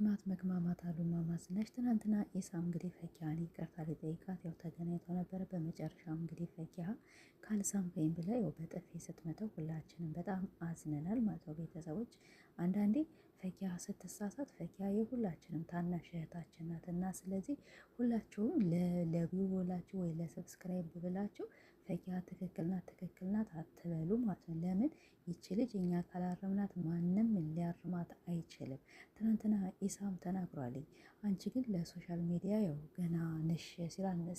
መግማት መግማማት አሉ እማማ ዝናሽ። ትናንትና ኢሳም እንግዲህ ፈኪሀን ይቅርታ ሊጠይቃት ያው ተገናኝተው ነበረ። በመጨረሻም እንግዲህ ፈኪሀ ካልሳምከኝ ብላ ያው በጥፊ ስትመተው ሁላችንም በጣም አዝነናል ማለት ነው። ቤተሰቦች አንዳንዴ ፈኪሀ ስትሳሳት ፈኪሀ የሁላችንም ታናሽ እህታችን ናት እና ስለዚህ ሁላችሁም ለቪው ብላችሁ ወይ ለሰብስክራይብ ብላችሁ ፈኪሀ ትክክል ናት አትበሉ ማለት ነው። ለምን ይቺ ልጅ እኛ ካላረምናት ማንም ሊያርማት አይችልም። ትናንትና ኢሳም ተናግሯልኝ። አንቺ ግን ለሶሻል ሚዲያ ያው ገና ነሽ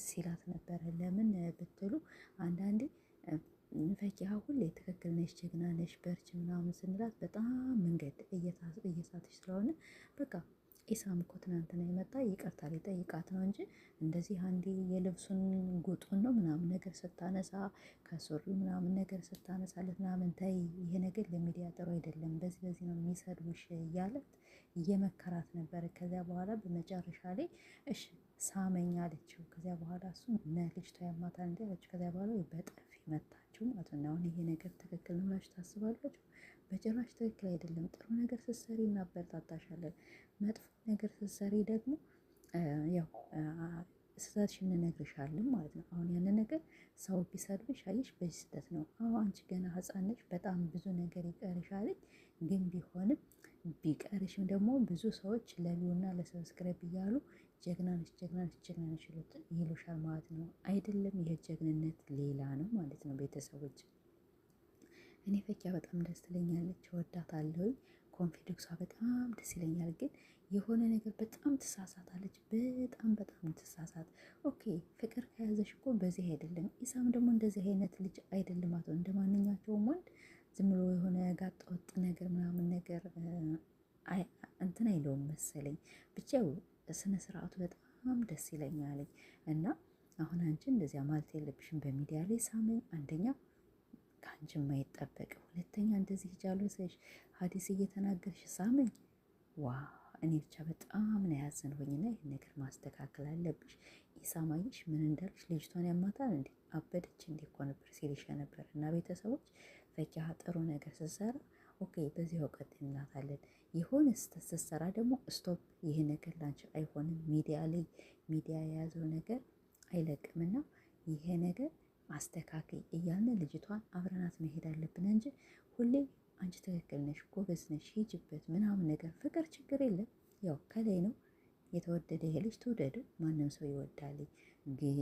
ሲላት ነበረ። ለምን ብትሉ አንዳንዴ ፈኪሀ ሁሌ ትክክል ነሽ፣ ጀግና ነሽ፣ በርች ምናምን ስንላት በጣም መንገድ እየሳተች ስለሆነ በቃ ኢሳም እኮ ትናንትና የመጣ ይቅርታ ሊጠይቃት ነው እንጂ እንደዚህ አንዴ የልብሱን ጉጡን ነው ምናምን ነገር ስታነሳ ከሱሪ ምናምን ነገር ስታነሳለት ምናምን ተይ፣ ይሄ ነገር ለሚዲያ ጥሩ አይደለም፣ በዚህ ነው የሚሰድቡሽ እያለት እየመከራት ነበር። ከዚያ በኋላ በመጨረሻ ላይ እሺ ሳመኝ አለችው። ከዚያ በኋላ እሱ ልጅቷ ያማታል እንዲ አለችው። ከዚያ በኋላ በጥፊ መታችው ማለት ነው። አሁን ይሄ ነገር ትክክል ነው ብላችሁ ታስባላችሁ? በጭራሽ ትክክል አይደለም። ጥሩ ነገር ስትሰሪ እናበረታታሻለን። መጥፎ ነገር ስትሰሪ ደግሞ ያው ስህተትሽን እንነግርሻለን ማለት ነው። አሁን ያንን ነገር ሰው ቢሰድብሽ አየሽ በዚህ ስህተት ነው። አዎ አንቺ ገና ሕፃን ነሽ፣ በጣም ብዙ ነገር ይቀርሻል። ግን ቢሆንም ቢቀርሽም ደግሞ ብዙ ሰዎች ለቪውና ለሰብስክራይብ እያሉ ጀግና ነሽ ይሉሻል ማለት ነው። አይደለም ይሄ ጀግንነት ሌላ ነው ማለት ነው። ቤተሰቦች እኔ ፈኪሀ በጣም ደስ ትለኛለች፣ እወዳታለሁ። ኮንፊደንሷ በጣም ደስ ይለኛል። ግን የሆነ ነገር በጣም ትሳሳታለች፣ በጣም ትሳሳት። ኦኬ ፍቅር ከያዘሽ እኮ በዚህ አይደለም። ኢሳም ደግሞ እንደዚህ አይነት ልጅ አይደለም ማለት ነው። እንደ ማንኛቸውም ወንድ ዝም ብሎ የሆነ ጋጠ ወጥ ነገር ምናምን ነገር እንትን አይለውም መሰለኝ። ብቻው ስነ ስርዓቱ በጣም ደስ ይለኛል። እና አሁን አንቺ እንደዚያ ማለት የለብሽም። በሚዲያ ላይ ሳመኝ አንደኛ ከአንቺ የማይጠበቅ ሁለተኛ እንደዚህ ጃሎሰሽ ሀዲስ እየተናገርሽ ሳመኝ ዋ እኔ ብቻ በጣም ነው ያዘንኩኝና ይህን ነገር ማስተካከል አለብሽ። ኢሳማይሽ ምን እንዳልሽ ልጅቷን ያማታል እንዴ አበደች እንዴ እኮ ነበር ሲልሽ ነበር። እና ቤተሰቦች ፈኪሀ ጥሩ ነገር ስትሰራ ኦኬ በዚህ እውቀት እንላታለን። የሆነ ስትሰራ ደግሞ ስቶፕ፣ ይሄ ነገር ላንቺ አይሆንም፣ ሚዲያ የያዘው ነገር አይለቅምና ይሄ ነገር አስተካክይ እያልን ልጅቷን አብረናት መሄድ አለብን እንጂ ሁሌ አንቺ ትክክል ነሽ፣ ጎበዝ ነሽ፣ ሂጅበት ምናምን ነገር። ፍቅር ችግር የለም ያው ከላይ ነው የተወደደ ይሄ ልጅ ትውደዱ፣ ማንም ሰው ይወዳል። ግን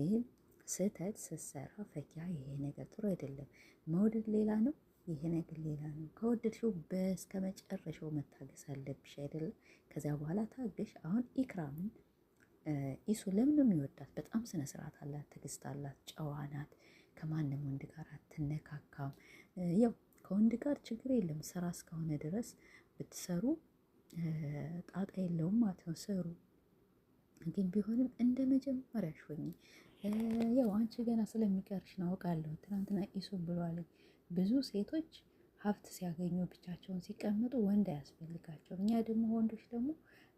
ስህተት ስትሰራ ፈኪሀ ይሄ ነገር ጥሩ አይደለም። መውደድ ሌላ ነው፣ ይሄ ነገር ሌላ ነው። ከወደድሽው በስከ መጨረሻው መታገስ አለብሽ አይደለም። ከዚያ በኋላ ታገሽ። አሁን ኢክራምን ኢሱ ለምን ነው የሚወዳት? በጣም ስነ ስርዓት አላት፣ ትዕግስት አላት፣ ጨዋ ናት። ከማንም ወንድ ጋር አትነካካም። ያው ከወንድ ጋር ችግር የለም ስራ እስከሆነ ድረስ ብትሰሩ ጣጣ የለውም ማለት ነው። ስሩ። ግን ቢሆንም እንደ መጀመሪያሽ ሆኚ። ያው አንቺ ገና ስለሚቀርሽ ነው አውቃለሁ። ትናንትና ኢሱ ብሏል፣ ብዙ ሴቶች ሀብት ሲያገኙ ብቻቸውን ሲቀመጡ ወንድ አያስፈልጋቸውም። እኛ ደግሞ ወንዶች ደግሞ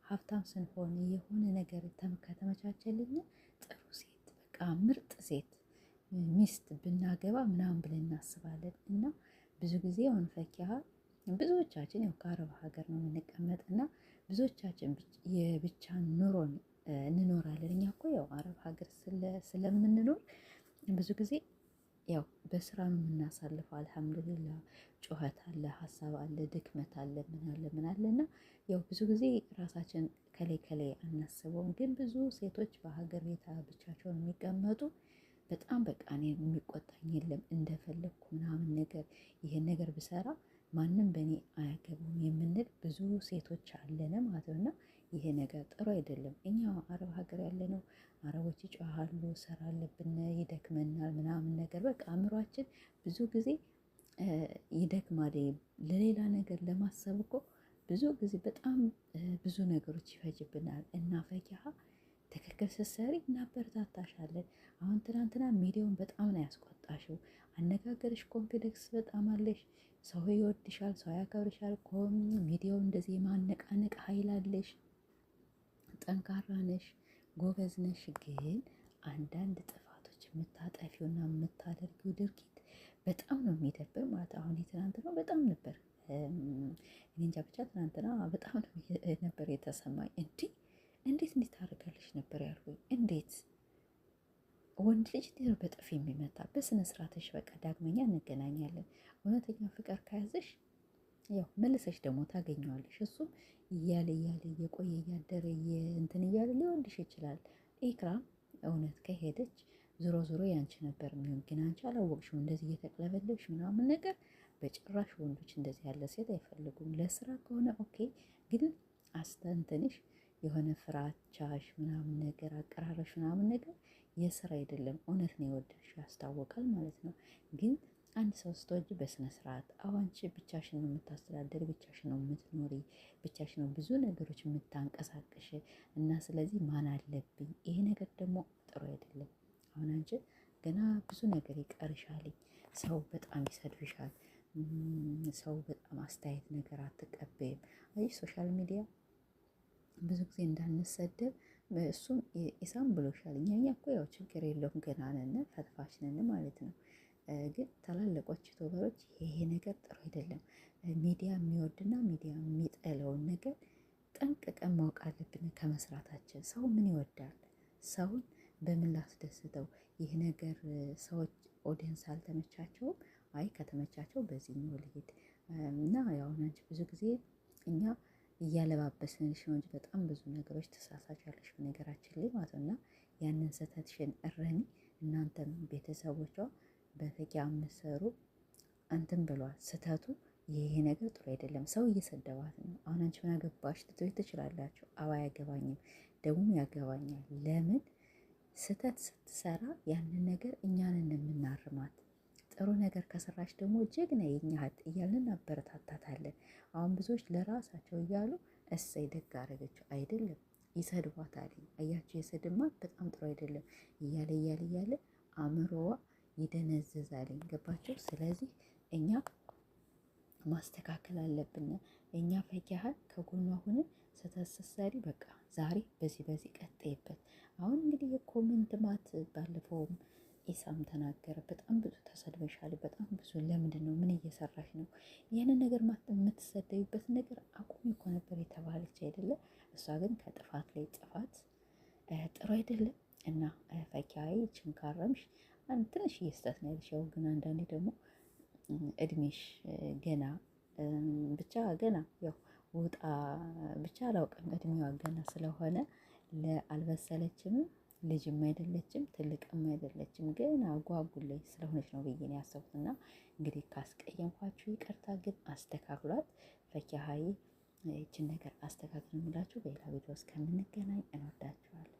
ሀብታም ስንሆን የሆነ ነገር ከተመቻቸልን ጥሩ ሴት በቃ ምርጥ ሴት ሚስት ብናገባ ምናምን ብለን እናስባለን። እና ብዙ ጊዜ አሁን ፈኪሀ ብዙዎቻችን ያው ከአረብ ሀገር ነው የምንቀመጥ እና ብዙዎቻችን የብቻ ኑሮን እንኖራለን። እኛ እኮ ያው አረብ ሀገር ስለምንኖር ብዙ ጊዜ ያው በስራ ነው የምናሳልፈው። አልሐምዱሊላ ጩኸት አለ፣ ሀሳብ አለ፣ ድክመት አለ፣ ምን አለ እና ያው ብዙ ጊዜ ራሳችን ከላይ አናስበውም። ግን ብዙ ሴቶች በሀገር ቤት ብቻቸውን የሚቀመጡ በጣም በቃ እኔ የሚቆጣኝ የለም እንደፈለግኩ ምናምን ነገር ይሄን ነገር ብሰራ ማንም በእኔ አያገባውም የምንል ብዙ ሴቶች አለን ማለት ነው። እና ይሄ ነገር ጥሩ አይደለም። እኛ አረብ ሀገር ያለነው አረቦች ይጮሃሉ፣ ስራ አለብን፣ ይደክመናል ምናምን ነገር በቃ አእምሯችን ብዙ ጊዜ ይደክማል። ለሌላ ነገር ለማሰብ እኮ ብዙ ጊዜ በጣም ብዙ ነገሮች ይፈጅብናል። እና ፈኪሀ ትክክል ስትሰሪ እናበረታታሻለን። አሁን ትናንትና ሚዲያውን በጣም ነው ያስቆጣሽው። አነጋገርሽ ኮንፊደንስ በጣም አለሽ። ሰው ይወድሻል፣ ሰው ያከብርሻል። ሚዲያው እንደዚህ የማነቃነቅ ኃይል አለሽ። ጠንካራ ነሽ፣ ጎበዝ ነሽ። ግን አንዳንድ ጥፋቶች የምታጠፊውና የምታደርጊው ድርጊት በጣም ነው የሚደብር ማለት። አሁን የትናንት ነው በጣም ነበር እኔ እንጃ ብቻ ትናንትና በጣም ነበር የተሰማኝ። እንዴት ታደርጋለች ነበር ያልኩኝ። እንዴት ወንድ ልጅ እንዴት ነው በጥፊ የሚመታ? በስነ ስርዓትሽ በቃ ዳግመኛ እንገናኛለን። እውነተኛ ፍቅር ከያዘሽ ያው መልሰሽ ደግሞ ታገኘዋለሽ። እሱም እያለ እየቆየ እያደረ እንትን እያለ ሊወድሽ ይችላል። ኢክራም እውነት ከሄደች ዞሮ ዞሮ ያንቺ ነበር የሚሆን። ግን አንቺ አላወቅሽም። እንደዚህ እየተቅለበለብሽ ምናምን ነገር በጭራሽ ወንዶች እንደዚህ ያለ ሴት አይፈልጉም። ለስራ ከሆነ ኦኬ፣ ግን አስተንትንሽ የሆነ ፍራቻሽ ምናምን ነገር አቀራረሽ ምናምን ነገር የስራ አይደለም። እውነት ነው የወደድሽ ያስታወቃል ማለት ነው። ግን አንድ ሰው ስትወጂ በስነ ስርዓት አንቺ ብቻሽን ነው የምታስተዳደር፣ ብቻሽን ነው የምትኖሪ፣ ብቻሽን ነው ብዙ ነገሮች የምታንቀሳቅሽ እና ስለዚህ ማን አለብኝ። ይሄ ነገር ደግሞ ጥሩ አይደለም። አሁን አንቺ ገና ብዙ ነገር ይቀርሻል። ሰው በጣም ይሰድብሻል። ሰው በጣም አስተያየት ነገር አትቀበይም። አይ ሶሻል ሚዲያ ብዙ ጊዜ እንዳንሰደብ እሱም ኢሳም ብሎሻል። እኛ እኮ ያው ችግር የለውም ገና ነን ፈትፋች ነን ማለት ነው። ግን ታላላቆች ዩቱበሮች ይሄ ነገር ጥሩ አይደለም። ሚዲያ የሚወድና ሚዲያ የሚጠለውን ነገር ጠንቅቀን ማወቅ አለብን ከመስራታችን። ሰው ምን ይወዳል? ሰውን በምን ላስደስተው? ይህ ነገር ሰዎች ኦዲየንስ አልተመቻቸውም። አይ ከተመቻቸው በዚህኛው ልሂድ እና ያው አንቺ ብዙ ጊዜ እኛ እያለባበስንሽ ነው እንጂ በጣም ብዙ ነገሮች ተሳሳቻለሽ በነገራችን ላይ ማለት ነው። እና ያንን ስህተትሽን እረሚ። እናንተም ቤተሰቦቿ በፈቂያ የምትሰሩ እንትን ብሏል። ስህተቱ ይሄ ነገር ጥሩ አይደለም። ሰው እየሰደባት ነው። አሁን አንቺ ምን አገባሽ ልትይ ትችላላችሁ። አዎ አያገባኝም፣ ደግሞ ያገባኛል። ለምን ስህተት ስትሰራ ያንን ነገር እኛንን የምናርማት። ጥሩ ነገር ከሰራች ደግሞ ጀግና የኛ እህት እያልን እናበረታታታለን። አሁን ብዙዎች ለራሳቸው እያሉ እሰይ ደግ አደረገችው አይደለም፣ ይሰድቧታል። አያቸው የስድማት በጣም ጥሩ አይደለም። እያለ አእምሮዋ ይደነዝዛል። ገባቸው? ስለዚህ እኛ ማስተካከል አለብን። እኛ ፈኪሀን ከጎኗ ሆነን ስህተት ስትሰሪ በቃ ዛሬ በዚህ ቀጥይበት። አሁን እንግዲህ የኮሜንት ማት ባለፈውም ኢሳም ተናገረ። በጣም ብዙ ተሰድበሻል፣ በጣም ብዙ። ለምንድን ነው? ምን እየሰራሽ ነው? ይህንን ነገር የምትሰደቢበት ነገር አቁሚ እኮ ነበር የተባለች አይደለም። እሷ ግን ከጥፋት ላይ ጥፋት ጥሩ አይደለም። እና ፈኪሀይ ችንካረምሽ ትንሽ እየስተት ነው ያልሽው። ግን አንዳንዴ ደግሞ እድሜሽ ገና ብቻ ገና ያው ውጣ ብቻ አላውቅም። እድሜዋ ገና ስለሆነ አልበሰለችም፣ ልጅም አይደለችም፣ ትልቅም አይደለችም። ገና አጓጉል ላይ ስለሆነች ነው ብዬ ነው ያሰብኩት። እና እንግዲህ ካስቀየምኳችሁ ይቅርታ፣ ግን አስተካክሏት። ፈኪሀይ ይችን ነገር አስተካክል የምላችሁ። በሌላ ቪዲዮ እስከምንገናኝ እንወዳችኋለን።